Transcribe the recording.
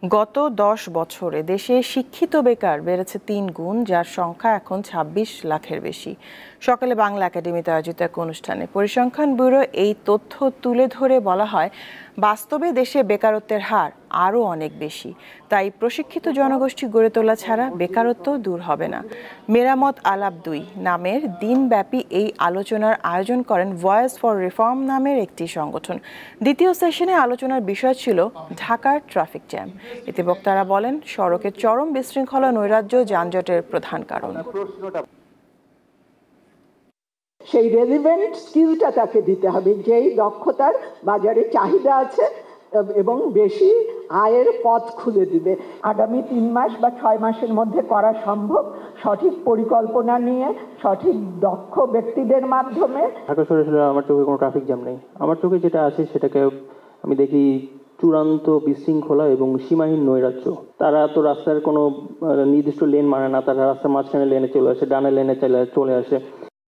গত 10 বছরে দেশে শিক্ষিত বেকার বেড়েছে 3 গুণ, যার সংখ্যা এখন 26 লাখের বেশি। সকালে বাংলা একাডেমিতে আয়োজিত এক অনুষ্ঠানে পরিসংখ্যান ব্যুরো এই তথ্য তুলে ধরে বলা হয়, বাস্তবে দেশে বেকারত্বের হার আরও অনেক বেশি। তাই প্রশিক্ষিত জনগোষ্ঠী গড়ে তোলা ছাড়া বেকারত্ব দূর হবে না। মেরামত আলাপ 2 নামের দিনব্যাপী এই আলোচনার আয়োজন করেন ভয়েস ফর রিফর্ম নামের একটি সংগঠন। দ্বিতীয় সেশনে আলোচনার বিষয় ছিল ঢাকার ট্রাফিক জ্যাম। এতে বক্তারা বলেন, সড়কের চরম বিশৃঙ্খলা নৈরাজ্য যানজটের প্রধান কারণ। সেই রেলিভেন্ট স্কিলটা তাকে দিতে হবে, যেই দক্ষতার বাজারে চাহিদা আছে এবং বেশি আয়ের পথ খুলে দিবে। আগামী 3 মাস বা 6 মাসের মধ্যে করা সম্ভব, সঠিক পরিকল্পনা নিয়ে সঠিক দক্ষ ব্যক্তিদের মাধ্যমে। ঢাকা শহরে আমার চোখে কোনো ট্রাফিক জ্যাম নেই। আমার চোখে যেটা আছে সেটাকে আমি দেখি চূড়ান্ত বিশৃঙ্খলা এবং সীমাহীন নৈরাজ্য। তারা তো রাস্তার কোনো নির্দিষ্ট লেন মানে না, তারা রাস্তার মাঝখানে লেনে চলে আসে, ডানে লেনে চলে আসে।